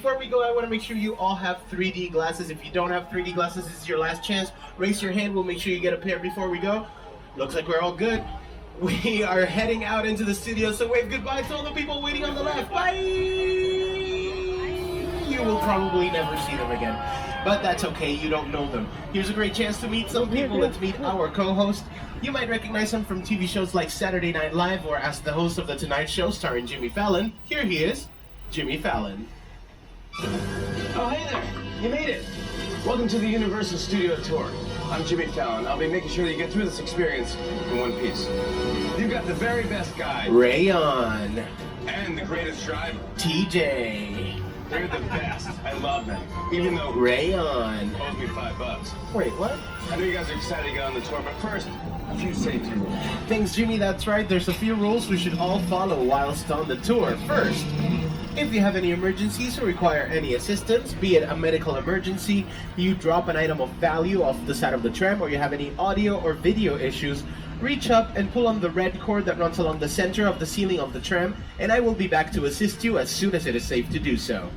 before we go, I want to make sure you all have 3D glasses. If you don't have 3D glasses, this is your last chance. Raise your hand. We'll make sure you get a pair before we go. Looks like we're all good. We are heading out into the studio, so wave goodbye to all the people waiting on the left. Bye! You will probably never see them again, but that's okay, you don't know them. Here's a great chance to meet some people. Let's meet our co-host. You might recognize him from TV shows like Saturday Night Live or as the host of The Tonight Show starring Jimmy Fallon. Here he is, Jimmy Fallon. Oh, hey there! You made it! Welcome to the Universal Studio Tour. I'm Jimmy Fallon. I'll be making sure that you get through this experience in one piece. You've got the very best guide. Rayon. And the greatest driver. TJ. They're the best. I love them. Even though Rayon owes me $5. Wait, what? I know you guys are excited to get on the tour, but first, a few safety rules. Thanks, Jimmy. That's right. There's a few rules we should all follow whilst on the tour. First, if you have any emergencies or require any assistance, be it a medical emergency, you drop an item of value off the side of the tram, or you have any audio or video issues, reach up and pull on the red cord that runs along the center of the ceiling of the tram, and I will be back to assist you as soon as it is safe to do so.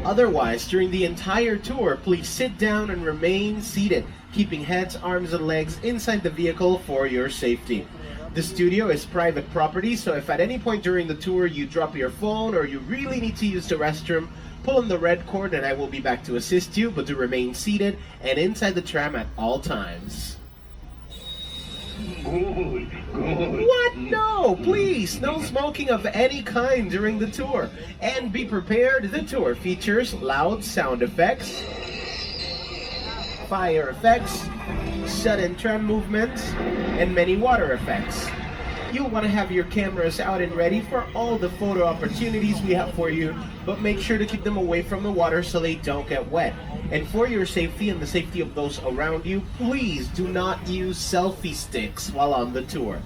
Otherwise, during the entire tour, please sit down and remain seated, keeping heads, arms, and legs inside the vehicle for your safety. The studio is private property, so if at any point during the tour you drop your phone or you really need to use the restroom, pull on the red cord and I will be back to assist you, but to remain seated and inside the tram at all times. What? No, please, no smoking of any kind during the tour. And be prepared, the tour features loud sound effects, fire effects, sudden tram movements, and many water effects. You'll want to have your cameras out and ready for all the photo opportunities we have for you, but make sure to keep them away from the water so they don't get wet. And for your safety and the safety of those around you, please do not use selfie sticks while on the tour.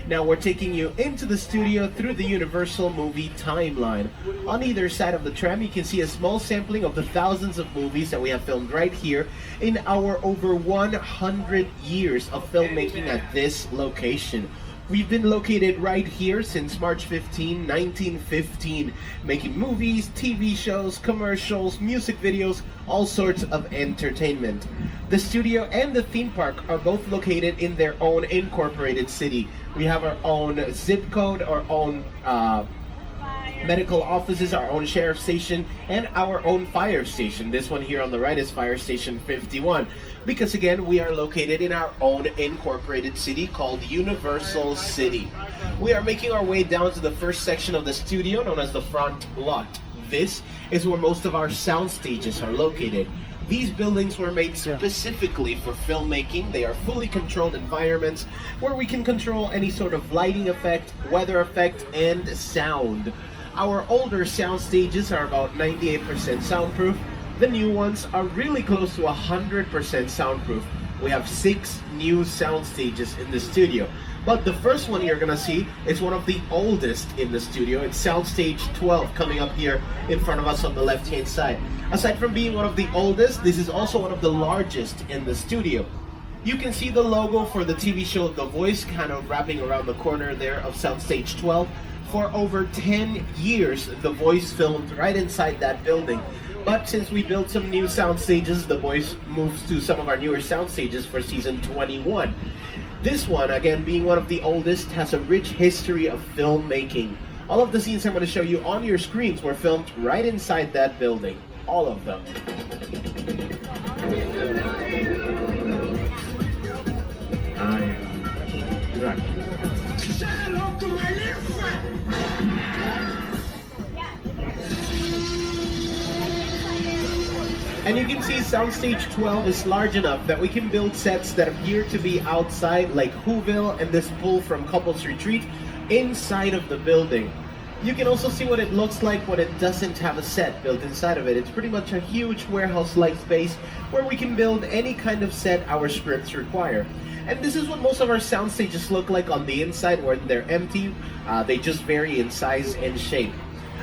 Now we're taking you into the studio through the Universal movie timeline. On either side of the tram, you can see a small sampling of the thousands of movies that we have filmed right here in our over 100 years of filmmaking at this location. We've been located right here since March 15, 1915, making movies, TV shows, commercials, music videos, all sorts of entertainment. The studio and the theme park are both located in their own incorporated city. We have our own zip code, our own medical offices, our own sheriff station, and our own fire station. This one here on the right is Fire Station 51. Because again, we are located in our own incorporated city called Universal City. We are making our way down to the first section of the studio known as the front lot. This is where most of our sound stages are located. These buildings were made specifically for filmmaking. They are fully controlled environments where we can control any sort of lighting effect, weather effect, and sound. Our older sound stages are about 98% soundproof. The new ones are really close to 100% soundproof. We have 6 new sound stages in the studio. But the first one you're gonna see is one of the oldest in the studio. It's Soundstage 12 coming up here in front of us on the left-hand side. Aside from being one of the oldest, this is also one of the largest in the studio. You can see the logo for the TV show The Voice kind of wrapping around the corner there of Soundstage 12. For over 10 years, The Voice filmed right inside that building. But since we built some new sound stages, The Voice moves to some of our newer sound stages for season 21. This one, again, being one of the oldest, has a rich history of filmmaking. All of the scenes I'm going to show you on your screens were filmed right inside that building. All of them. Right. And you can see Soundstage 12 is large enough that we can build sets that appear to be outside, like Whoville and this pool from Couples Retreat, inside of the building. You can also see what it looks like when it doesn't have a set built inside of it. It's pretty much a huge warehouse-like space where we can build any kind of set our scripts require. And this is what most of our sound stages look like on the inside when they're empty. They just vary in size and shape.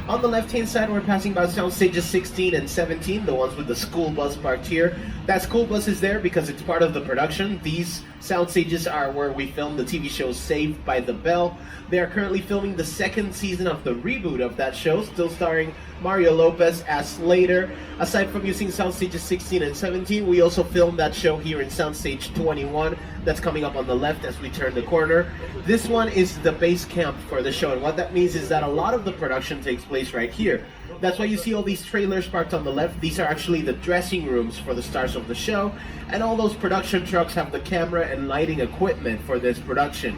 On the left-hand side, we're passing by sound stages 16 and 17, the ones with the school bus parked here. That school bus is there because it's part of the production. These sound stages are where we filmed the TV show Saved by the Bell. They are currently filming the second season of the reboot of that show, still starring Mario Lopez as Slater. Aside from using sound stages 16 and 17, we also filmed that show here in soundstage 21. That's coming up on the left as we turn the corner. This one is the base camp for the show, and what that means is that a lot of the production takes place right here. That's why you see all these trailers parked on the left. These are actually the dressing rooms for the stars of the show, and all those production trucks have the camera and lighting equipment for this production.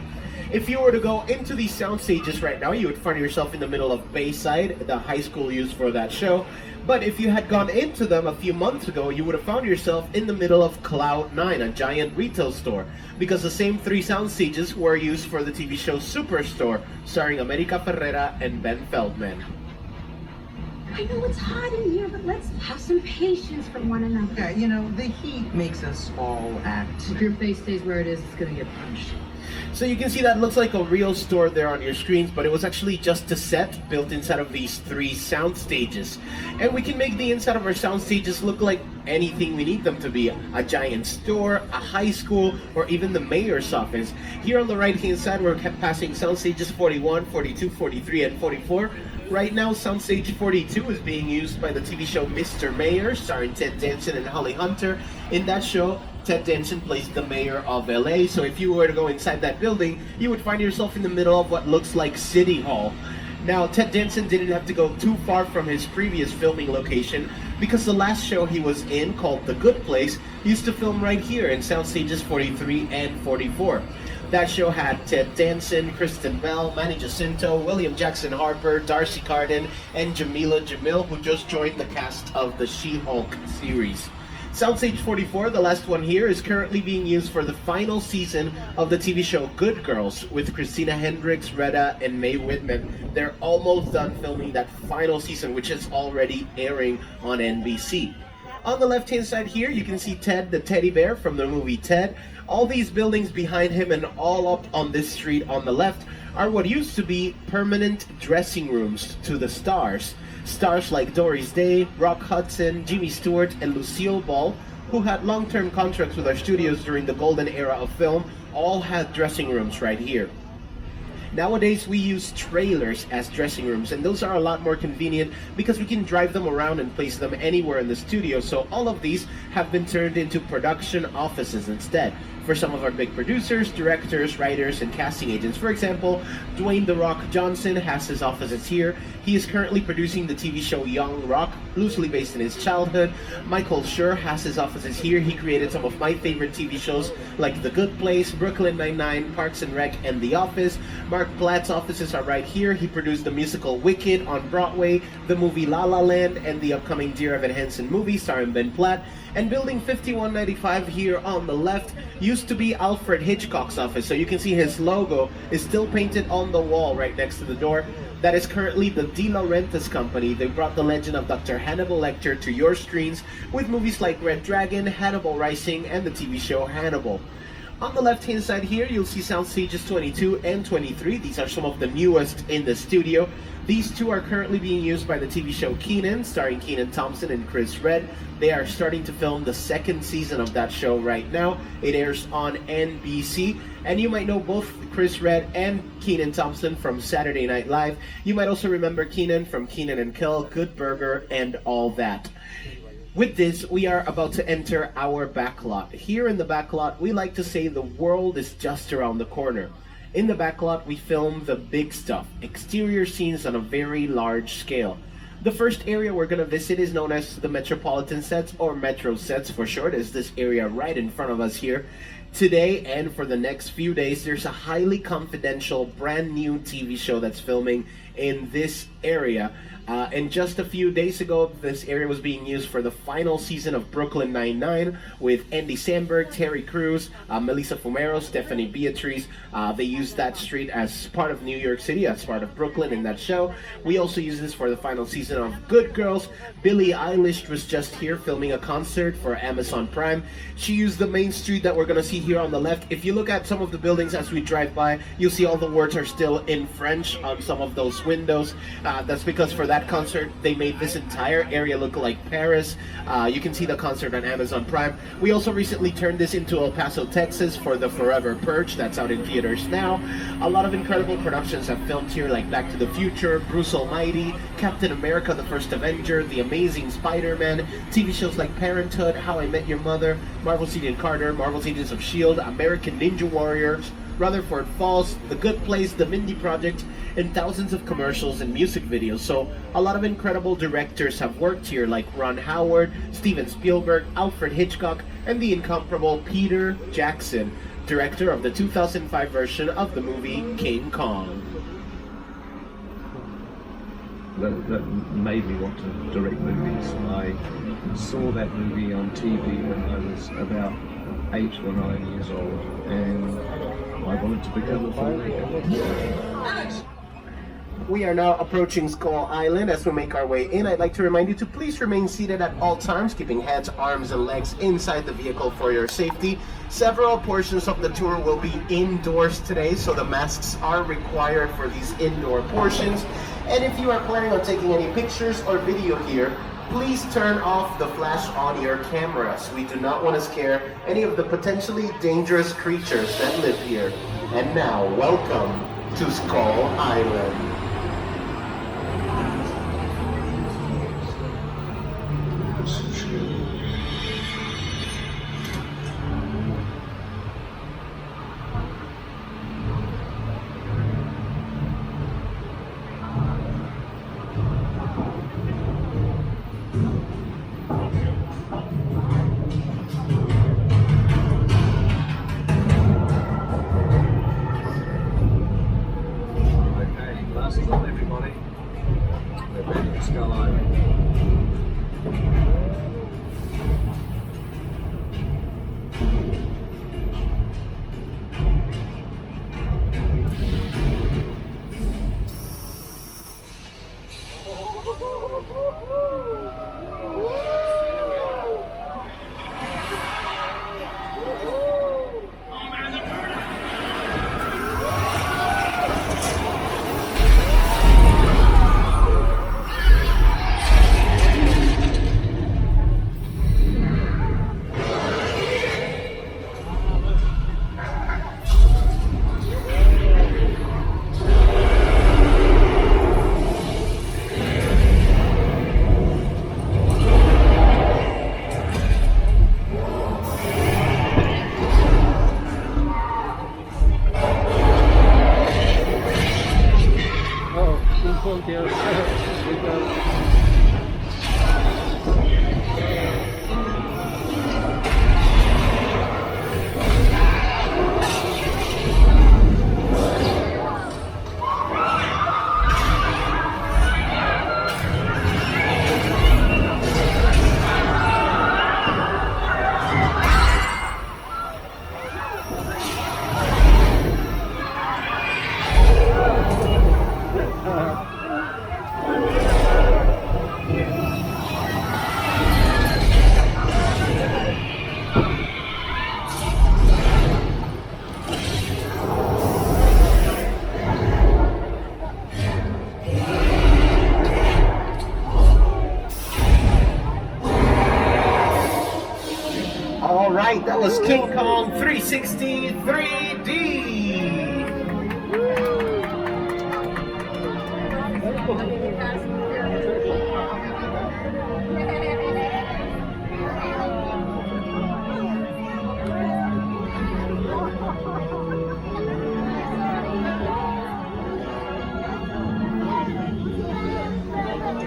If you were to go into these sound stages right now, you would find yourself in the middle of Bayside, the high school used for that show. But if you had gone into them a few months ago, you would have found yourself in the middle of Cloud9, a giant retail store, because the same three sound stages were used for the TV show Superstore, starring America Ferrera and Ben Feldman. I know it's hot in here, but let's have some patience for one another. Yeah, you know, the heat makes us all act. If your face stays where it is, it's gonna get punched. So you can see that looks like a real store there on your screens, but it was actually just a set built inside of these three sound stages. And we can make the inside of our sound stages look like anything we need them to be. A giant store, a high school, or even the mayor's office. Here on the right hand side, we're passing sound stages 41, 42, 43, and 44. Right now, soundstage 42 is being used by the TV show Mr. Mayor, starring Ted Danson and Holly Hunter. In that show, Ted Danson plays the mayor of LA, so if you were to go inside that building, you would find yourself in the middle of what looks like City Hall. Now, Ted Danson didn't have to go too far from his previous filming location because the last show he was in, called The Good Place, used to film right here in sound stages 43 and 44. That show had Ted Danson, Kristen Bell, Manny Jacinto, William Jackson Harper, Darcy Carden, and Jamila Jamil, who just joined the cast of the She-Hulk series. Soundstage 44, the last one here, is currently being used for the final season of the TV show Good Girls with Christina Hendricks, Retta, and Mae Whitman. They're almost done filming that final season, which is already airing on NBC. On the left-hand side here, you can see Ted the teddy bear from the movie Ted. All these buildings behind him and all up on this street on the left are what used to be permanent dressing rooms to the stars. Stars like Doris Day, Rock Hudson, Jimmy Stewart, and Lucille Ball, who had long-term contracts with our studios during the golden era of film, all had dressing rooms right here. Nowadays, we use trailers as dressing rooms, and those are a lot more convenient because we can drive them around and place them anywhere in the studio. So all of these have been turned into production offices instead for some of our big producers, directors, writers, and casting agents. For example, Dwayne "The Rock" Johnson has his offices here. He is currently producing the TV show Young Rock, loosely based in his childhood. Michael Schur has his offices here. He created some of my favorite TV shows like The Good Place, Brooklyn Nine-Nine, Parks and Rec, and The Office. Mark Platt's offices are right here. He produced the musical Wicked on Broadway, the movie La La Land, and the upcoming Dear Evan Hansen movie starring Ben Platt. And building 5195 here on the left used to be Alfred Hitchcock's office, so you can see his logo is still painted on the wall right next to the door. That is currently the De Laurentiis company. They brought the legend of Dr. Hannibal Lecter to your screens with movies like Red Dragon, Hannibal Rising, and the TV show Hannibal. On the left-hand side here, you'll see sound stages 22 and 23. These are some of the newest in the studio. These two are currently being used by the TV show Kenan, starring Kenan Thompson and Chris Redd. They are starting to film the second season of that show right now. It airs on NBC. And you might know both Chris Redd and Kenan Thompson from Saturday Night Live. You might also remember Kenan from Kenan and Kel, Good Burger, and all that. With this, we are about to enter our backlot. Here in the backlot, we like to say the world is just around the corner. In the backlot, we film the big stuff, exterior scenes on a very large scale. The first area we're going to visit is known as the Metropolitan Sets, or Metro Sets for short. It's this area right in front of us here. Today and for the next few days, there's a highly confidential, brand new TV show that's filming in this area. And just a few days ago, this area was being used for the final season of Brooklyn Nine-Nine with Andy Samberg, Terry Crews, Melissa Fumero, Stephanie Beatriz. They used that street as part of New York City, as part of Brooklyn in that show. We also use this for the final season of Good Girls. Billie Eilish was just here filming a concert for Amazon Prime. She used the main street that we're going to see here on the left. If you look at some of the buildings as we drive by, you'll see all the words are still in French on some of those windows. That's because for that concert, they made this entire area look like Paris. You can see the concert on Amazon Prime. We also recently turned this into El Paso, Texas for the Forever Purge. That's out in theaters now. A lot of incredible productions have filmed here, like Back to the Future, Bruce Almighty, Captain America, The First Avenger, The Amazing Spider-Man, TV shows like Parenthood, How I Met Your Mother, Marvel's Agent Carter, Marvel's Agents of S.H.I.E.L.D., American Ninja Warriors, Rutherford Falls, The Good Place, The Mindy Project, and thousands of commercials and music videos. So a lot of incredible directors have worked here, like Ron Howard, Steven Spielberg, Alfred Hitchcock, and the incomparable Peter Jackson, director of the 2005 version of the movie King Kong. That made me want to direct movies. I saw that movie on TV when I was about 8 or 9 years old, and I wanted to become a filmmaker. We are now approaching Skull Island. As we make our way in, I'd like to remind you to please remain seated at all times, keeping heads, arms, and legs inside the vehicle for your safety. Several portions of the tour will be indoors today, so the masks are required for these indoor portions. And if you are planning on taking any pictures or video here, please turn off the flash on your cameras. We do not want to scare any of the potentially dangerous creatures that live here. And now, welcome to Skull Island. Glasses on, everybody. We're ready to Skull Island. Alright, that was King Kong 360 3D!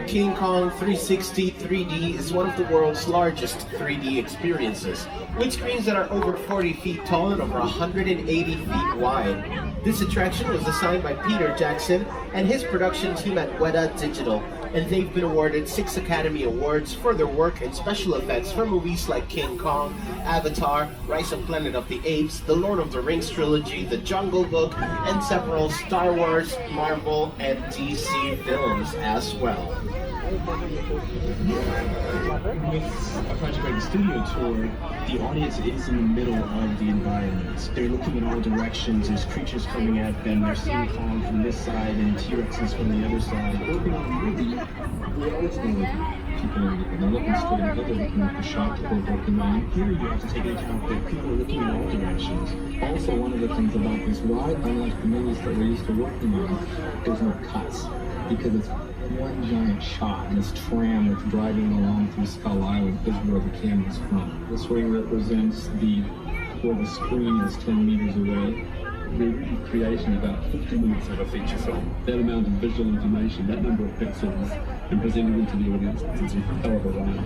King Kong 360 3D is one of the world's largest 3D experiences, with screens that are over 40 feet tall and over 180 feet wide. This attraction was designed by Peter Jackson and his production team at Weta Digital. and they've been awarded 6 Academy Awards for their work in special effects for movies like King Kong, Avatar, Rise of Planet of the Apes, the Lord of the Rings trilogy, The Jungle Book, and several Star Wars, Marvel, and DC films as well. With a project like the Studio Tour, the audience is in the middle of the environment. They're looking in all directions, there's creatures coming at them, they're seeing Kong from this side and T-Rexes from the other side. Working on a movie, we're always going to look at people are looking straight ahead, they're looking at the shot that we're working on. Here you have to take into account that people are looking in all directions. Also, one of the things about this ride, unlike the movies that we're used to working on, there's no cuts. Because it's one giant shot, and this tram that's driving along through Skull Island is where the camera's from. This way represents where the screen is 10 meters away. The creation of about 50 minutes of a feature film. That amount of visual information, that number of pixels, and presented into the audience, it's a hell of a ride.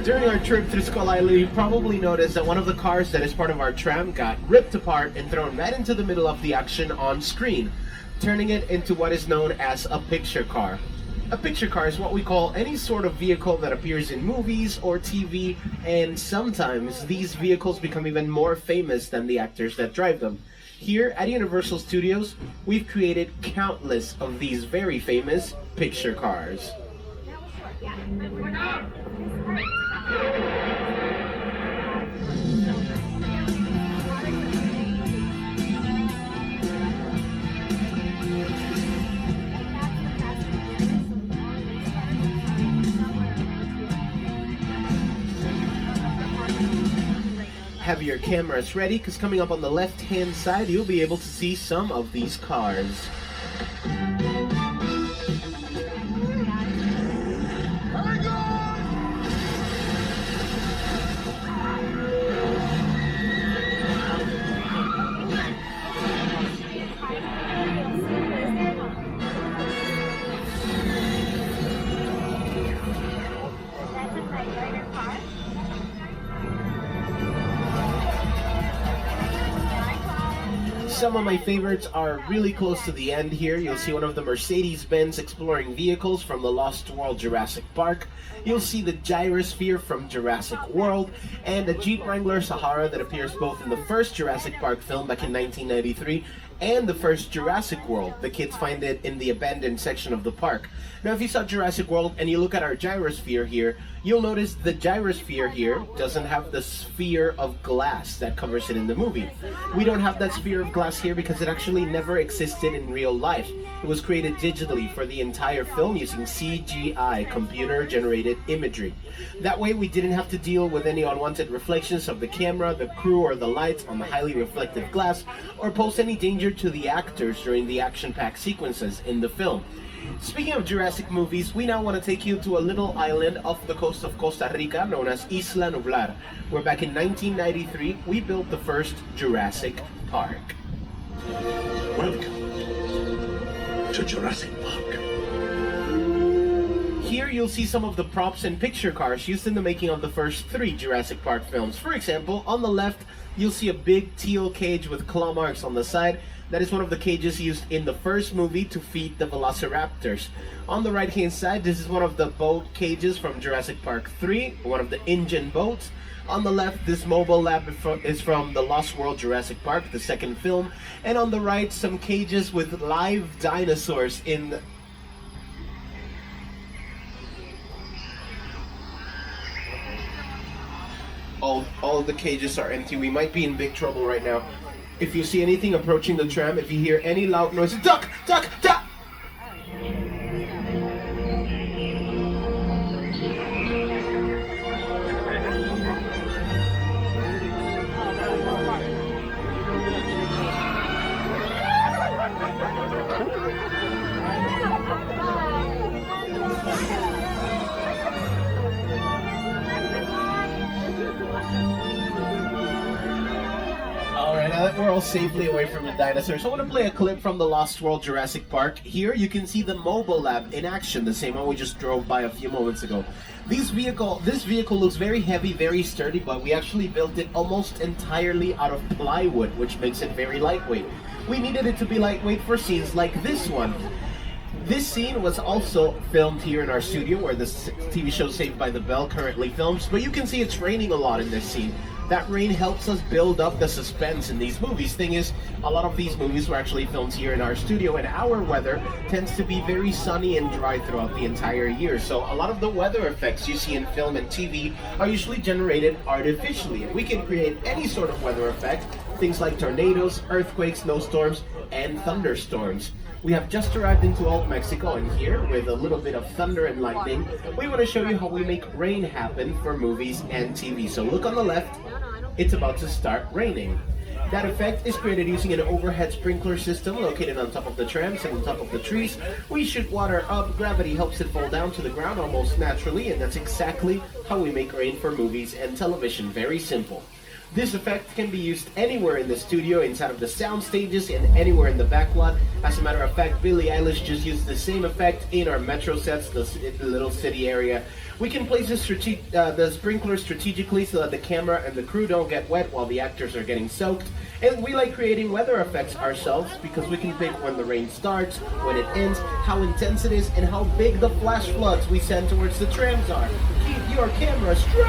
During our trip through Skull Island, you probably noticed that one of the cars that is part of our tram got ripped apart and thrown right into the middle of the action on screen, turning it into what is known as a picture car. A picture car is what we call any sort of vehicle that appears in movies or TV, and sometimes these vehicles become even more famous than the actors that drive them. Here at Universal Studios, we've created countless of these very famous picture cars. Have your cameras ready, because coming up on the left-hand side, you'll be able to see some of these cars. Some of my favorites are really close to the end here. You'll see one of the Mercedes-Benz exploring vehicles from the Lost World Jurassic Park. You'll see the gyrosphere from Jurassic World, and a Jeep Wrangler Sahara that appears both in the first Jurassic Park film back in 1993 and the first Jurassic World. The kids find it in the abandoned section of the park. Now, if you saw Jurassic World and you look at our gyrosphere here, you'll notice the gyrosphere here doesn't have the sphere of glass that covers it in the movie. We don't have that sphere of glass here because it actually never existed in real life. It was created digitally for the entire film using CGI, computer-generated imagery. That way we didn't have to deal with any unwanted reflections of the camera, the crew, or the lights on the highly reflective glass, or pose any danger to the actors during the action-packed sequences in the film. Speaking of Jurassic movies, we now want to take you to a little island off the coast of Costa Rica known as Isla Nublar, where back in 1993 we built the first Jurassic Park. Welcome to Jurassic Park. Here you'll see some of the props and picture cars used in the making of the first 3 Jurassic Park films. For example, on the left, you'll see a big teal cage with claw marks on the side. That is one of the cages used in the first movie to feed the velociraptors. On the right-hand side, this is one of the boat cages from Jurassic Park 3, one of the engine boats. On the left, this mobile lab is from the Lost World Jurassic Park, the second film. And on the right, some cages with live dinosaurs in all the cages are empty. We might be in big trouble right now. If you see anything approaching the tram, if you hear any loud noise, duck, duck, duck! Now that we're all safely away from the dinosaurs, I want to play a clip from the Lost World Jurassic Park. Here you can see the mobile lab in action, the same one we just drove by a few moments ago. This vehicle looks very heavy, very sturdy, but we actually built it almost entirely out of plywood, which makes it very lightweight. We needed it to be lightweight for scenes like this one. This scene was also filmed here in our studio where the TV show Saved by the Bell currently films, but you can see it's raining a lot in this scene. That rain helps us build up the suspense in these movies. Thing is, a lot of these movies were actually filmed here in our studio, and our weather tends to be very sunny and dry throughout the entire year. So a lot of the weather effects you see in film and TV are usually generated artificially, and we can create any sort of weather effect, things like tornadoes, earthquakes, snowstorms, and thunderstorms. We have just arrived into Old Mexico, and here, with a little bit of thunder and lightning, we want to show you how we make rain happen for movies and TV. So look on the left, it's about to start raining. That effect is created using an overhead sprinkler system located on top of the trams and on top of the trees. We shoot water up, gravity helps it fall down to the ground almost naturally, and that's exactly how we make rain for movies and television. Very simple. This effect can be used anywhere in the studio, inside of the sound stages, and anywhere in the backlot. As a matter of fact, Billie Eilish just used the same effect in our metro sets, the little city area. We can place the sprinkler strategically so that the camera and the crew don't get wet while the actors are getting soaked. And we like creating weather effects ourselves because we can pick when the rain starts, when it ends, how intense it is, and how big the flash floods we send towards the trams are. Keep your camera straight!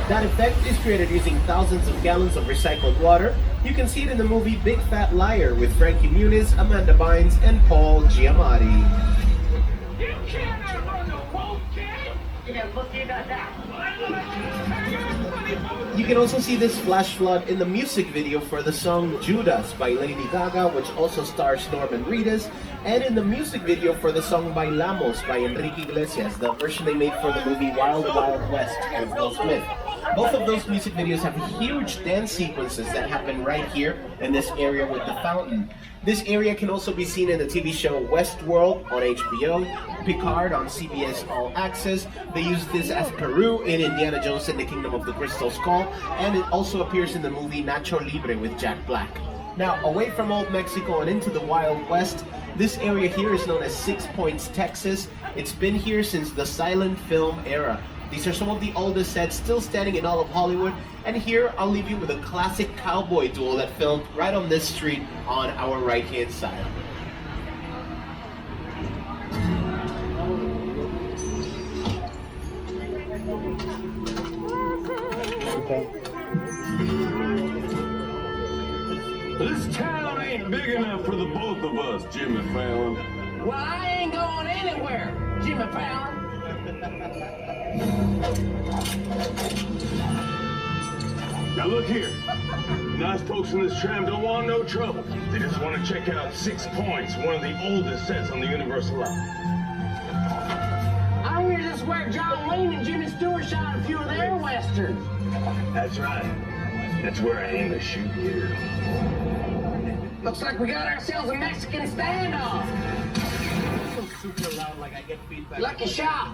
That effect is created using thousands of gallons of recycled water. You can see it in the movie Big Fat Liar with Frankie Muniz, Amanda Bynes, and Paul Giamatti. You can't outrun the boat, kid! You can also see this flash flood in the music video for the song Judas by Lady Gaga, which also stars Norman Reedus, and in the music video for the song Bailamos by Enrique Iglesias, the version they made for the movie Wild Wild West with Will Smith. Both of those music videos have huge dance sequences that happen right here in this area with the fountain. This area can also be seen in the TV show Westworld on HBO, Picard on CBS All Access. They use this as Peru in Indiana Jones and the Kingdom of the Crystal Skull, and it also appears in the movie Nacho Libre with Jack Black. Now, away from Old Mexico and into the Wild West, this area here is known as Six Points, Texas. It's been here since the silent film era. These are some of the oldest sets still standing in all of Hollywood, and here I'll leave you with a classic cowboy duel that filmed right on this street on our right-hand side. This town ain't big enough for the both of us, Jimmy Fallon. Well, I ain't going anywhere, Jimmy Fallon. Now look here. Nice folks in this tram don't want no trouble. They just want to check out 6 Points, one of the oldest sets on the Universal line. I hear this is where John Wayne and Jimmy Stewart shot a few of their westerns. That's right. That's where I aim to shoot here. Looks like we got ourselves a Mexican standoff. Super loud, like I get feedback. Lucky shot.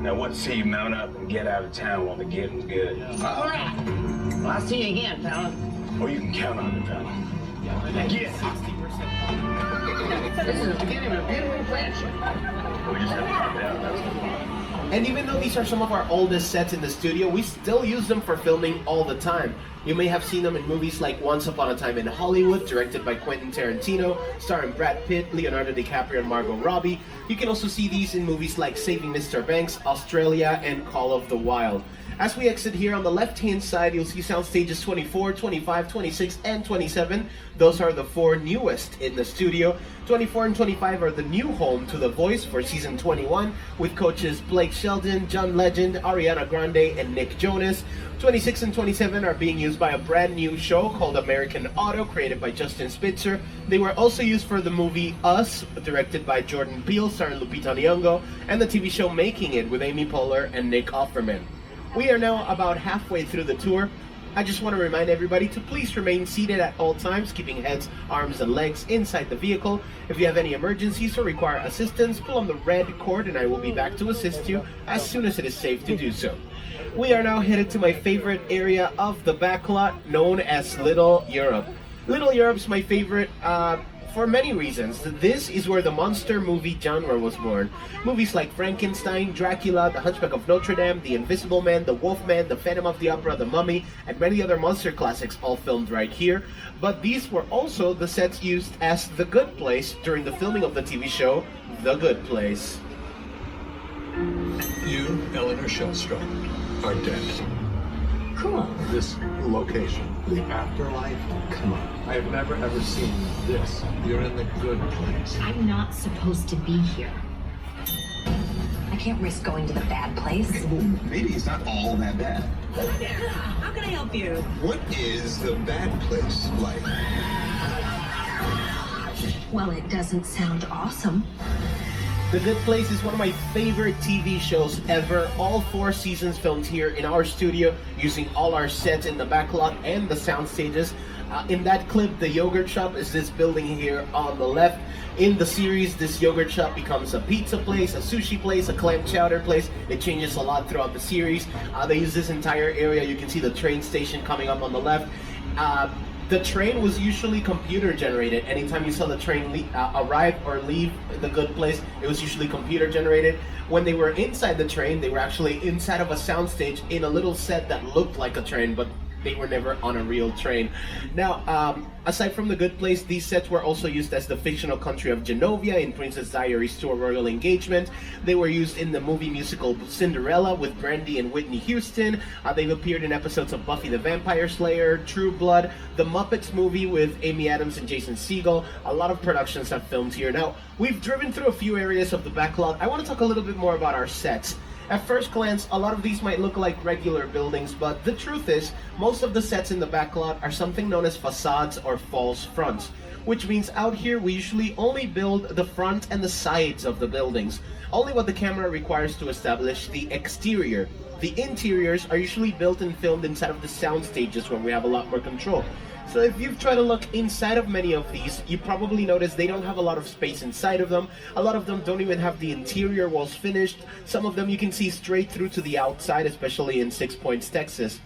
Now what say you mount up and get out of town while the getting's good? All right. Well, I'll see you again, Fallon. Oh, you can count on it, Fallon. Get 60%. This is the beginning of a beautiful friendship. We just have to find out, that's all. And even though these are some of our oldest sets in the studio, we still use them for filming all the time. You may have seen them in movies like Once Upon a Time in Hollywood, directed by Quentin Tarantino, starring Brad Pitt, Leonardo DiCaprio, and Margot Robbie. You can also see these in movies like Saving Mr. Banks, Australia, and Call of the Wild. As we exit here on the left-hand side, you'll see sound stages 24, 25, 26, and 27. Those are the 4 newest in the studio. 24 and 25 are the new home to The Voice for season 21, with coaches Blake Shelton, John Legend, Ariana Grande, and Nick Jonas. 26 and 27 are being used by a brand new show called American Auto, created by Justin Spitzer. They were also used for the movie Us, directed by Jordan Peele, starring Lupita Nyong'o, and the TV show Making It with Amy Poehler and Nick Offerman. We are now about halfway through the tour. I just want to remind everybody to please remain seated at all times, keeping heads, arms, and legs inside the vehicle. If you have any emergencies or require assistance, pull on the red cord and I will be back to assist you as soon as it is safe to do so. We are now headed to my favorite area of the backlot, known as Little Europe. Little Europe's my favorite for many reasons. This is where the monster movie genre was born. Movies like Frankenstein, Dracula, The Hunchback of Notre Dame, The Invisible Man, The Wolfman, The Phantom of the Opera, The Mummy, and many other monster classics all filmed right here. But these were also the sets used as The Good Place during the filming of the TV show The Good Place. You, Eleanor Shellstrop, are dead. Cool. This location, the afterlife, come on. I have never ever seen this. You're in the good place. I'm not supposed to be here. I can't risk going to the bad place. Okay, well, maybe it's not all that bad. How can I help you? What is the bad place like? Well, it doesn't sound awesome. The Good Place is one of my favorite TV shows ever. All 4 seasons filmed here in our studio using all our sets in the backlot and the sound stages. In that clip, the yogurt shop is this building here on the left. In the series, this yogurt shop becomes a pizza place, a sushi place, a clam chowder place. It changes a lot throughout the series. They use this entire area. You can see the train station coming up on the left. The train was usually computer generated. Anytime you saw the train arrive or leave the Good Place, it was usually computer generated. When they were inside the train, they were actually inside of a soundstage in a little set that looked like a train, but they were never on a real train. Now, aside from The Good Place, these sets were also used as the fictional country of Genovia in Princess Diaries 2: A Royal Engagement. They were used in the movie musical Cinderella with Brandy and Whitney Houston. They've appeared in episodes of Buffy the Vampire Slayer, True Blood, The Muppets movie with Amy Adams and Jason Segel. A lot of productions have filmed here. Now, we've driven through a few areas of the backlot. I want to talk a little bit more about our sets. At first glance, a lot of these might look like regular buildings, but the truth is, most of the sets in the backlot are something known as facades or false fronts, which means out here we usually only build the front and the sides of the buildings, only what the camera requires to establish the exterior. The interiors are usually built and filmed inside of the sound stages where we have a lot more control. So if you've tried to look inside of many of these, you probably notice they don't have a lot of space inside of them. A lot of them don't even have the interior walls finished. Some of them you can see straight through to the outside, especially in Six Points, Texas.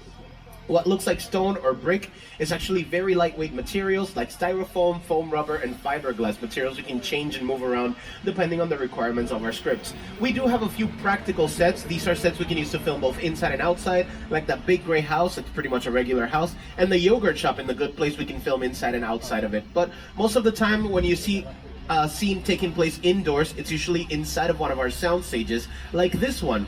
What looks like stone or brick is actually very lightweight materials like styrofoam, foam rubber, and fiberglass materials we can change and move around depending on the requirements of our scripts. We do have a few practical sets. These are sets we can use to film both inside and outside, like that big gray house, it's pretty much a regular house, and the yogurt shop in The Good Place we can film inside and outside of it. But most of the time when you see a scene taking place indoors, it's usually inside of one of our sound stages, like this one.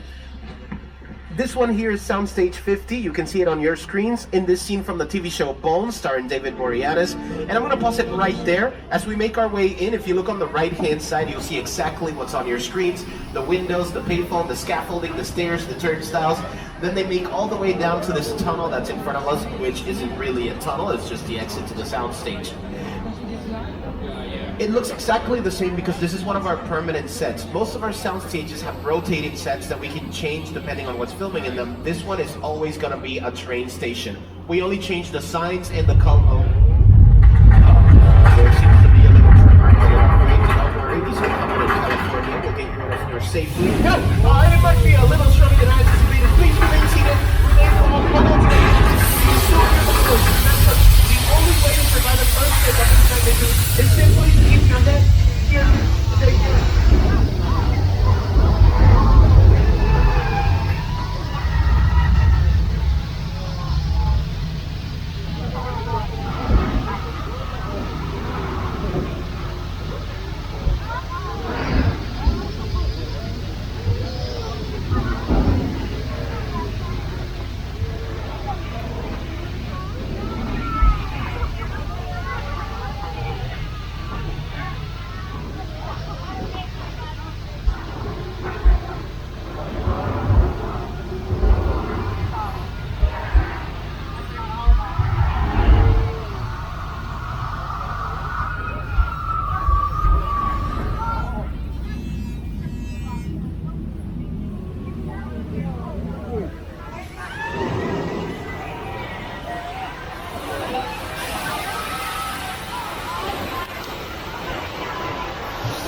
This one here is Soundstage 50. You can see it on your screens in this scene from the TV show Bones, starring David Boreanaz. And I'm going to pause it right there. As we make our way in, if you look on the right-hand side, you'll see exactly what's on your screens. The windows, the payphone, the scaffolding, the stairs, the turnstiles. Then they make all the way down to this tunnel that's in front of us, which isn't really a tunnel. It's just the exit to the soundstage. It looks exactly the same because this is one of our permanent sets. Most of our sound stages have rotating sets that we can change depending on what's filming in them. This one is always going to be a train station. We only change the signs and the color. There seems to be a little tremor. Don't worry, these are coming in California. We'll get you out of here safely. No! It might be a little stronger than I anticipated. Please remain seated. Hold on to the only way to survive an earthquake of this magnitude is simply to keep your head here. Stay here.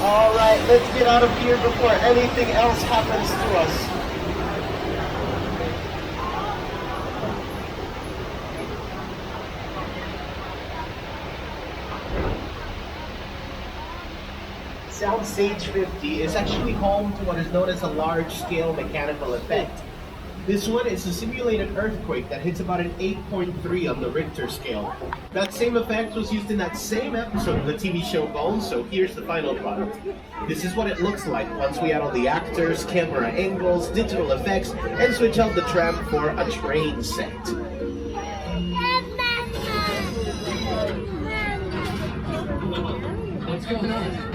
Alright, let's get out of here before anything else happens to us. Soundstage 50 is actually home to what is known as a large-scale mechanical effect. This one is a simulated earthquake that hits about an 8.3 on the Richter scale. That same effect was used in that same episode of the TV show Bones, so here's the final product. This is what it looks like once we add all the actors, camera angles, digital effects, and switch out the tram for a train set. What's going on?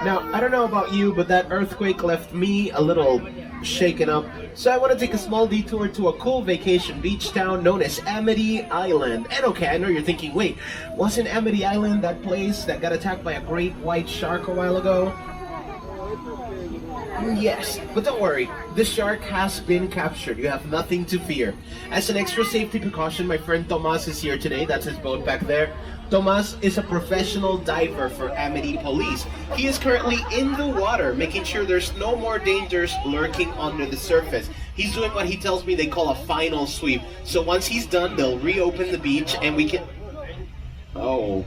Now, I don't know about you, but that earthquake left me a little shaken up. So I want to take a small detour to a cool vacation beach town known as Amity Island. And okay, I know you're thinking, wait, wasn't Amity Island that place that got attacked by a great white shark a while ago? Yes, but don't worry, the shark has been captured. You have nothing to fear. As an extra safety precaution, my friend Tomas is here today. That's his boat back there. Tomas is a professional diver for Amity Police. He is currently in the water, making sure there's no more dangers lurking under the surface. He's doing what he tells me they call a final sweep. So once he's done, they'll reopen the beach and we can... Oh,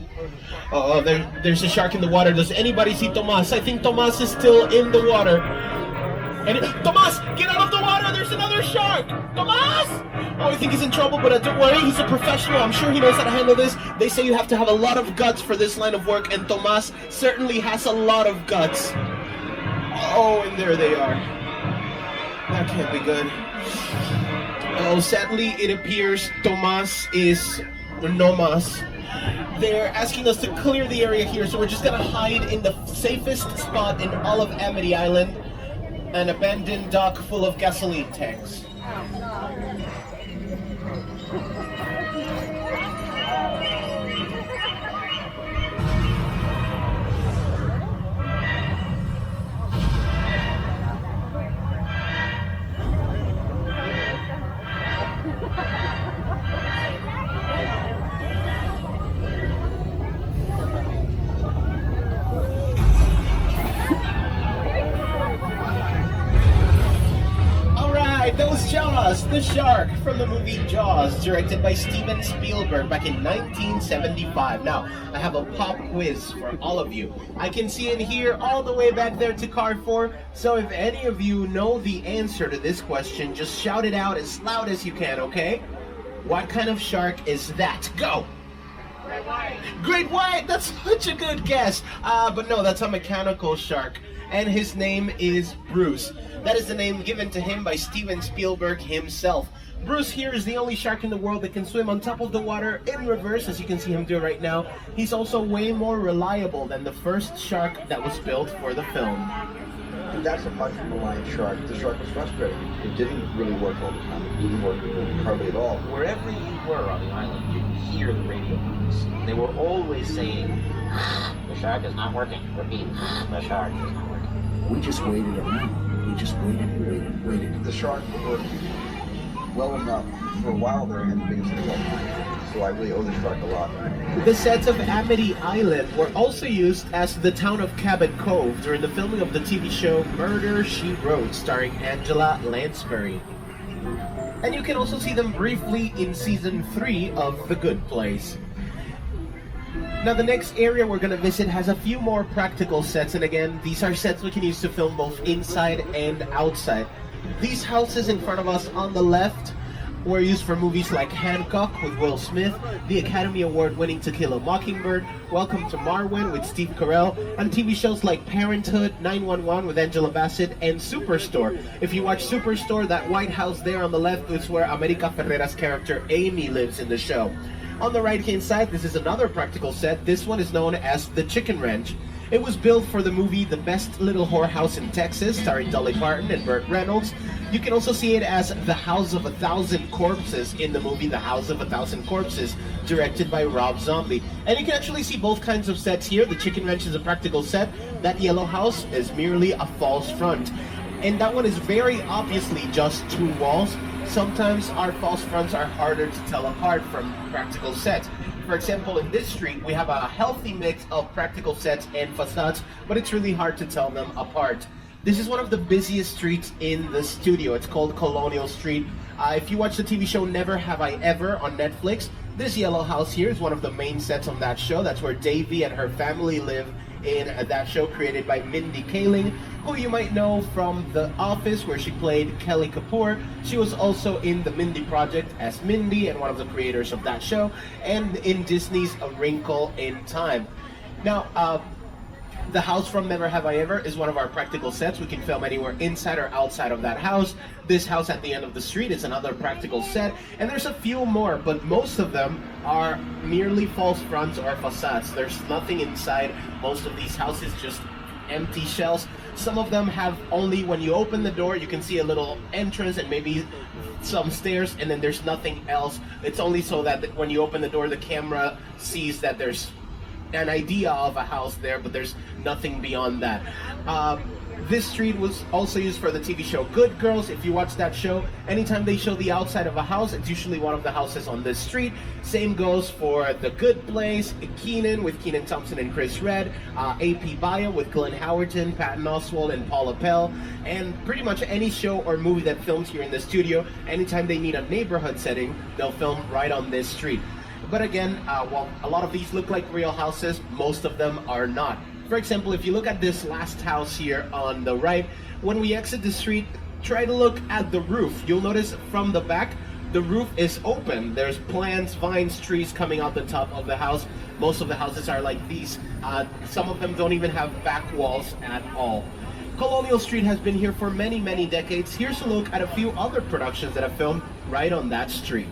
there's a shark in the water. Does anybody see Tomas? I think Tomas is still in the water. Tomas, get out of the water! There's another shark! Tomas! Oh, I think he's in trouble, but don't worry, he's a professional. I'm sure he knows how to handle this. They say you have to have a lot of guts for this line of work, and Tomas certainly has a lot of guts. Oh, and there they are. That can't be good. Oh, sadly, it appears Tomas is no mas. They're asking us to clear the area here, so we're just gonna hide in the safest spot in all of Amity Island, an abandoned dock full of gasoline tanks. That was Jaws, the shark from the movie Jaws, directed by Steven Spielberg back in 1975. Now, I have a pop quiz for all of you. I can see and hear all the way back there to car 4, so if any of you know the answer to this question, just shout it out as loud as you can, okay? What kind of shark is that? Go! Great white! Great white! That's such a good guess! But no, that's a mechanical shark. And his name is Bruce. That is the name given to him by Steven Spielberg himself. Bruce here is the only shark in the world that can swim on top of the water in reverse, as you can see him do right now. He's also way more reliable than the first shark that was built for the film. That's a much reliant shark. The shark was frustrated. It didn't really work all the time. It didn't work hardly at all. Wherever you were on the island, you could hear the radio news. They were always saying, the shark is not working. Repeat, the shark is not working. We just waited around. We just waited and waited. The shark worked well enough. For a while there, I had the biggest hiccup. So I really owe the shark a lot. The sets of Amity Island were also used as the town of Cabot Cove during the filming of the TV show Murder, She Wrote, starring Angela Lansbury. And you can also see them briefly in Season 3 of The Good Place. Now the next area we're going to visit has a few more practical sets, and again, these are sets we can use to film both inside and outside. These houses in front of us on the left were used for movies like Hancock with Will Smith, the Academy Award winning To Kill a Mockingbird, Welcome to Marwen with Steve Carell, and TV shows like Parenthood, 911 with Angela Bassett, and Superstore. If you watch Superstore, that white house there on the left is where America Ferrera's character Amy lives in the show. On the right-hand side, this is another practical set. This one is known as the Chicken Ranch. It was built for the movie The Best Little Whorehouse in Texas, starring Dolly Parton and Burt Reynolds. You can also see it as The House of a Thousand Corpses in the movie The House of a Thousand Corpses, directed by Rob Zombie. And you can actually see both kinds of sets here. The Chicken Ranch is a practical set. That yellow house is merely a false front. And that one is very obviously just two walls. Sometimes our false fronts are harder to tell apart from practical sets. For example, in this street, we have a healthy mix of practical sets and facades, but it's really hard to tell them apart. This is one of the busiest streets in the studio. It's called Colonial Street. If you watch the TV show Never Have I Ever on Netflix, this yellow house here is one of the main sets on that show. That's where Davy and her family live in that show, created by Mindy Kaling, who you might know from The Office, where she played Kelly Kapoor. She was also in The Mindy Project as Mindy and one of the creators of that show, and in Disney's A Wrinkle in Time. Now, the house from Never Have I Ever is one of our practical sets. We can film anywhere inside or outside of that house. This house at the end of the street is another practical set, and there's a few more, but most of them are merely false fronts or facades. There's nothing inside most of these houses, just empty shells. Some of them have only, when you open the door, you can see a little entrance and maybe some stairs, and then there's nothing else. It's only so that when you open the door, the camera sees that there's an idea of a house there, but there's nothing beyond that. This street was also used for the TV show Good Girls. If you watch that show, anytime they show the outside of a house, it's usually one of the houses on this street. Same goes for The Good Place, Kenan with Kenan Thompson and Chris Redd, AP Bio with Glenn Howerton, Patton Oswalt, and Paula Pell, and pretty much any show or movie that films here in the studio, anytime they need a neighborhood setting, they'll film right on this street. But again, while a lot of these look like real houses, most of them are not. For example, if you look at this last house here on the right, when we exit the street, try to look at the roof. You'll notice from the back, the roof is open. There's plants, vines, trees coming out the top of the house. Most of the houses are like these. Some of them don't even have back walls at all. Colonial Street has been here for many, many decades. Here's a look at a few other productions that have filmed right on that street.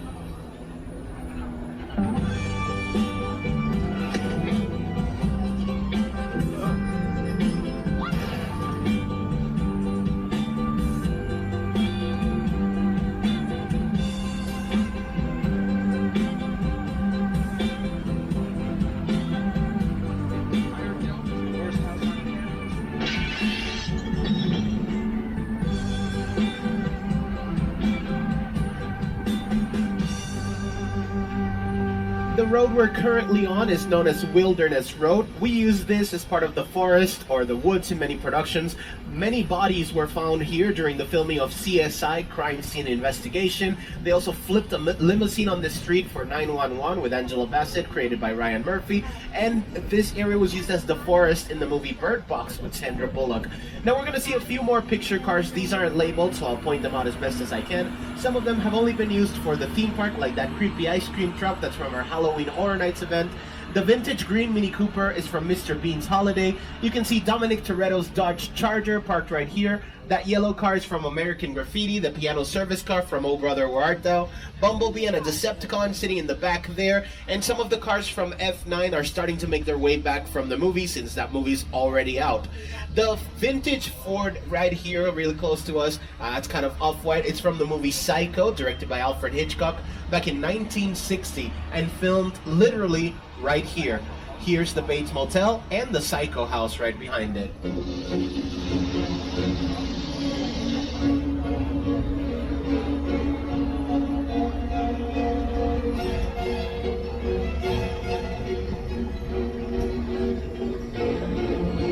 The road we're currently on is known as Wilderness Road. We use this as part of the forest or the woods in many productions. Many bodies were found here during the filming of CSI, Crime Scene Investigation. They also flipped a limousine on the street for 911 with Angela Bassett, created by Ryan Murphy. And this area was used as the forest in the movie Bird Box with Sandra Bullock. Now we're going to see a few more picture cars. These aren't labeled, so I'll point them out as best as I can. Some of them have only been used for the theme park, like that creepy ice cream truck that's from our Halloween Horror Nights event. The vintage green Mini Cooper is from Mr. Bean's Holiday. You can see Dominic Toretto's Dodge Charger parked right here. That yellow car is from American Graffiti, the piano service car from Oh Brother Where Art Thou, Bumblebee and a Decepticon sitting in the back there, and some of the cars from F9 are starting to make their way back from the movie since that movie's already out. The vintage Ford right here, really close to us, it's kind of off-white. It's from the movie Psycho, directed by Alfred Hitchcock back in 1960 and filmed literally right here. Here's the Bates Motel and the Psycho house right behind it.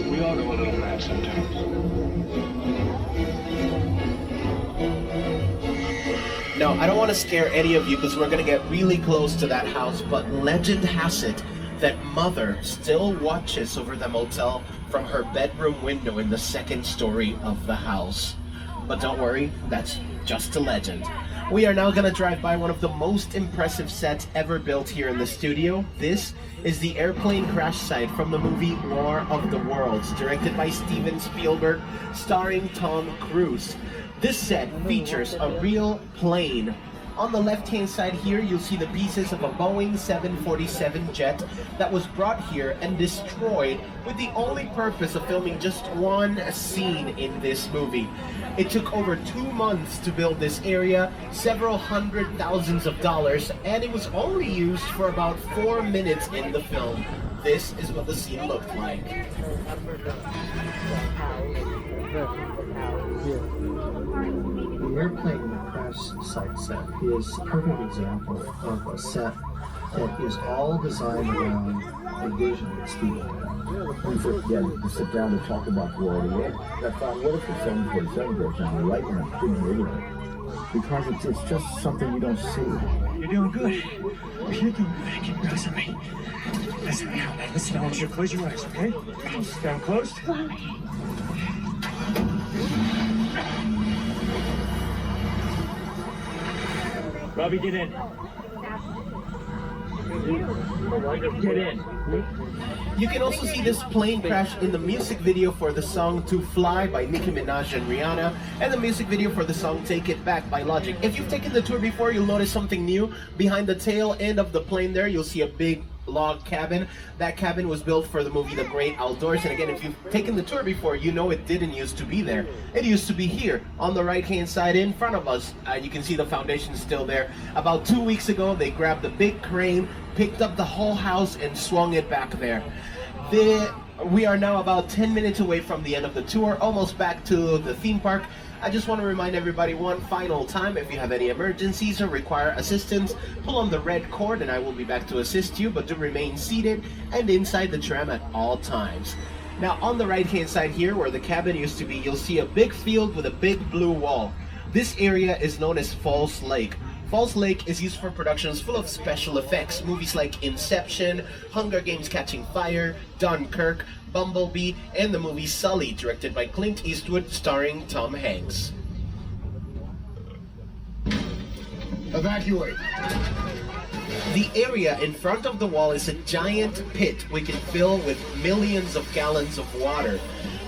We all go a little mad sometimes. Now, I don't want to scare any of you because we're going to get really close to that house, but legend has it that Mother still watches over the motel from her bedroom window in the second story of the house. But don't worry, that's just a legend. We are now going to drive by one of the most impressive sets ever built here in the studio. This is the airplane crash site from the movie War of the Worlds, directed by Steven Spielberg, starring Tom Cruise. This set features a real plane. On the left-hand side here, you'll see the pieces of a Boeing 747 jet that was brought here and destroyed with the only purpose of filming just one scene in this movie. It took over 2 months to build this area, several $100,000s, and it was only used for about 4 minutes in the film. This is what the scene looked like. The airplane crash site set is a perfect example of a set It is all designed around a vision of Stephen. We first gathered to sit down to talk about the world of the world. I thought, what if the 747 broke down right when I'm shooting radio? Because it's just something you don't see. You're doing good. You're doing good. Keep pressing me. Listen now. Listen, I want you to close your eyes, okay? Down closed. Robbie, get in. Get in. You can also see this plane crash in the music video for the song To Fly by Nicki Minaj and Rihanna, and the music video for the song Take It Back by Logic. If you've taken the tour before, you'll notice something new. Behind the tail end of the plane there, you'll see a big log cabin. That cabin was built for the movie The Great Outdoors, and again, if you've taken the tour before, you know it didn't used to be there. It used to be here on the right hand side in front of us. You can see the foundation is still there. About 2 weeks ago, they grabbed a big crane, picked up the whole house and swung it back there. We are now about 10 minutes away from the end of the tour, almost back to the theme park. I just want to remind everybody one final time, if you have any emergencies or require assistance, pull on the red cord and I will be back to assist you, but do remain seated and inside the tram at all times. Now on the right hand side here, where the cabin used to be, you'll see a big field with a big blue wall. This area is known as Falls Lake. Falls Lake is used for productions full of special effects, movies like Inception, Hunger Games Catching Fire, Dunkirk, Bumblebee, and the movie Sully, directed by Clint Eastwood, starring Tom Hanks. Evacuate. The area in front of the wall is a giant pit we can fill with millions of gallons of water.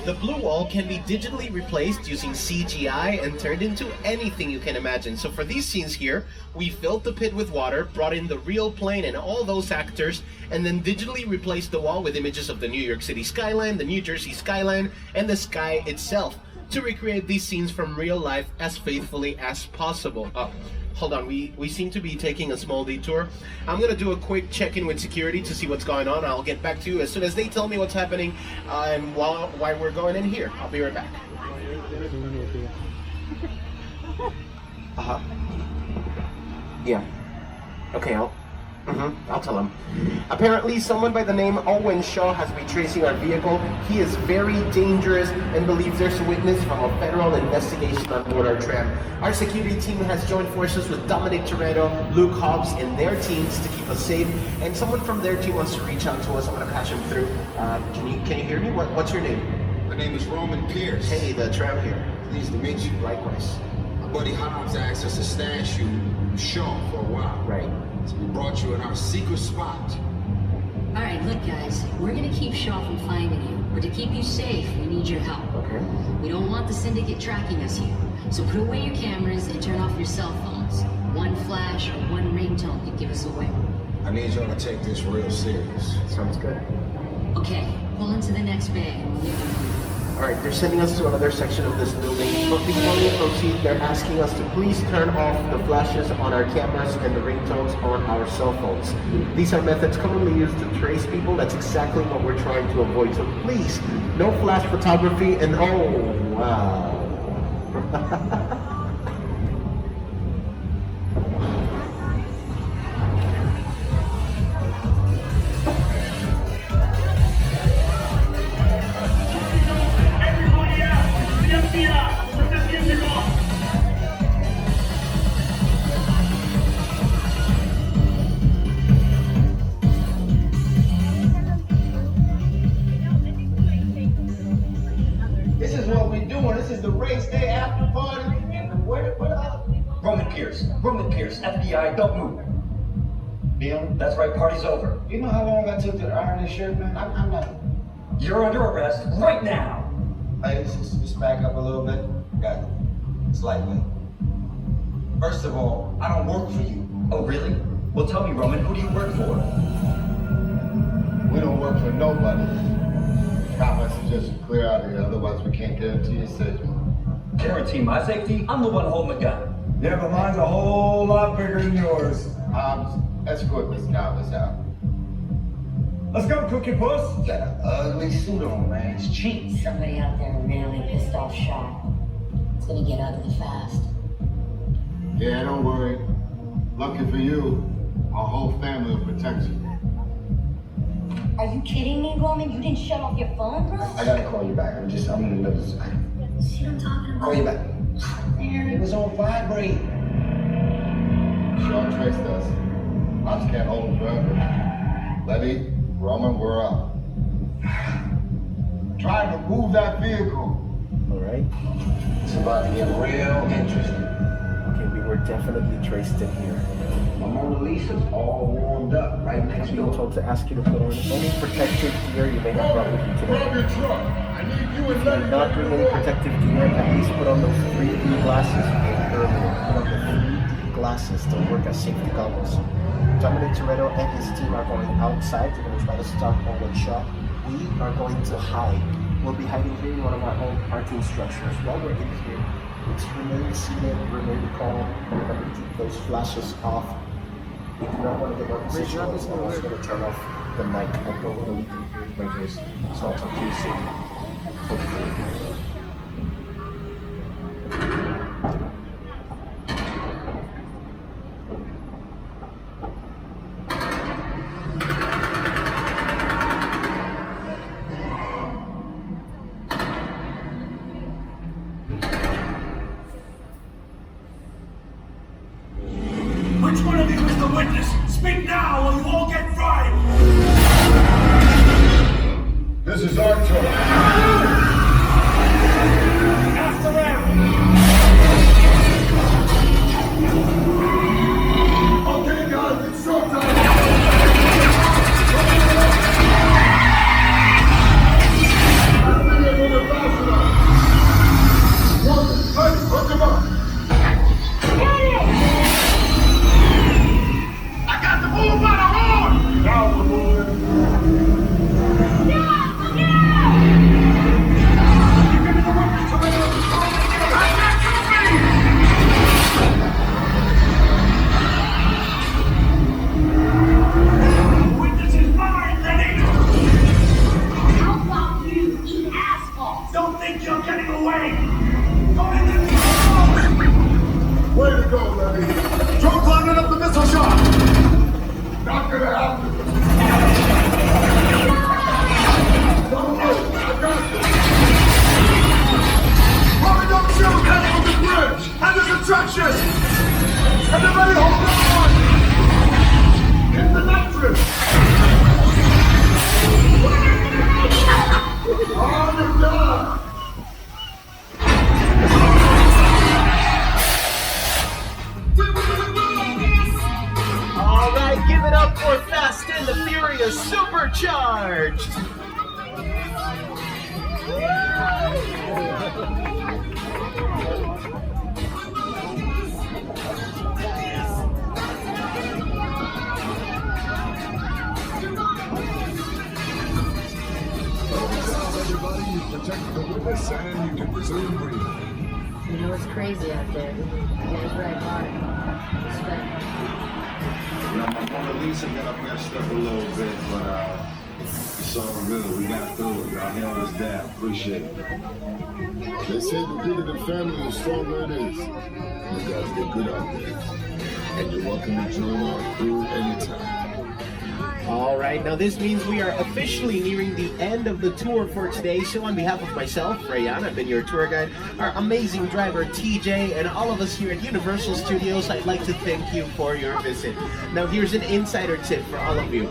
The blue wall can be digitally replaced using CGI and turned into anything you can imagine. So for these scenes here, we filled the pit with water, brought in the real plane and all those actors, and then digitally replaced the wall with images of the New York City skyline, the New Jersey skyline, and the sky itself to recreate these scenes from real life as faithfully as possible. Hold on, we seem to be taking a small detour. I'm gonna do a quick check-in with security to see what's going on. I'll get back to you as soon as they tell me what's happening and why we're going in here. I'll be right back. Yeah. Okay, I'll tell him. Apparently, someone by the name Owen Shaw has been tracing our vehicle. He is very dangerous and believes there's a witness from a federal investigation on board our tram. Our security team has joined forces with Dominic Toretto, Luke Hobbs, and their teams to keep us safe. And someone from their team wants to reach out to us. I'm going to patch him through. Can you hear me? What's your name? My name is Roman Pierce. Hey, the tram here. Pleased to meet you. Likewise. My buddy Hobbs asked us to stash you Shaw for a while. Right. So we brought you in our secret spot. All right, look, guys, we're gonna keep Shaw from finding you. But to keep you safe, we need your help. Okay. We don't want the syndicate tracking us here. So put away your cameras and turn off your cell phones. One flash or one ringtone could give us away. I need y'all to take this real serious. Sounds good. Okay, pull into the next bay and we'll leave you alone. Alright, they're sending us to another section of this building, but before we proceed, they're asking us to please turn off the flashes on our cameras and the ringtones on our cell phones. These are methods commonly used to trace people. That's exactly what we're trying to avoid. So please, no flash photography and oh, wow. This is what we're doing. This is the race day after party. And Roman Pierce, FBI, don't move. Bill? That's right, party's over. You know how long I took to iron this shirt, man? I'm not. You're under arrest right now. Hey, just back up a little bit. Got it. It's lightweight. First of all, I don't work for you. Oh, really? Well, tell me, Roman, who do you work for? We don't work for nobody. I suggest you clear out of here, otherwise we can't guarantee your safety. Guarantee my safety? I'm the one holding the gun. Yeah, but mine's a whole lot bigger than yours. Escort this novice out. Let's go, Cookie Puss. You got an ugly suit on, man. It's cheap. Somebody out there really pissed off Shaw. It's gonna get ugly fast. Yeah, don't worry. Lucky for you, Our whole family will protect you. Are you kidding me, Roman? You didn't shut off your phone, bro? I gotta call you back. I'm in the middle of this. See what I'm talking about? Call you back. It was on vibrate. Sean traced us. Ops can't hold him forever. Letty, Roman, we're up. Try to move that vehicle. All right. It's about to get real interesting. Okay, we were definitely traced in here. My Mona Lisa's all warmed up right next I'm being door. told to ask you to put on any protective gear you may have brought with you today. Grab your truck. I need you and If Letty. you're not bringing any protective gear, at least put on those 3D glasses you made earlier. Put on the 3D glasses to work as safety goggles. Dominic Toretto and his team are going outside. They're going to try to stop Owen Shaw. We are going to hide. We'll be hiding here in one of our own parking structures. While we're in here, let's remain seated, remain calm, remember to keep those flashes off. We do not want to get our position. I'm also going to turn off the mic. I don't want to leak my voice. So I'll talk to you soon. Hopefully. Which one of you is the witness? Speak now or you all get fried! This is our turn. Pass around! Okay, guys, it's showtime. Come on. I got the move by the horn! Now we're moving. Witness is mine, Lenny! How about you eat asphalt? Don't think you're getting away! Go in there! Way to go, Letty. Drone climbing up the missile shot. Not gonna happen. Don't worry, I got this. Roman, don't shoot! Head on the bridge! And the construction! Everybody hold on! Hit the nitrous! On the dot! All right, give it up for Fast and the Furious Supercharged. Everybody, you protect the witness and you can resume breathing. You know it's crazy out there. Guys right hard. Respect. My Mona Lisa got messed up a little bit, but it's all good. We got through it. Y'all held us down. Appreciate it. They said the bigger the family, the stronger it is. You guys did good out there. And you're welcome to join our crew anytime. All right, now this means we are officially nearing the end of the tour for today. So on behalf of myself, Rayan, I've been your tour guide, our amazing driver, TJ, and all of us here at Universal Studios, I'd like to thank you for your visit. Now here's an insider tip for all of you.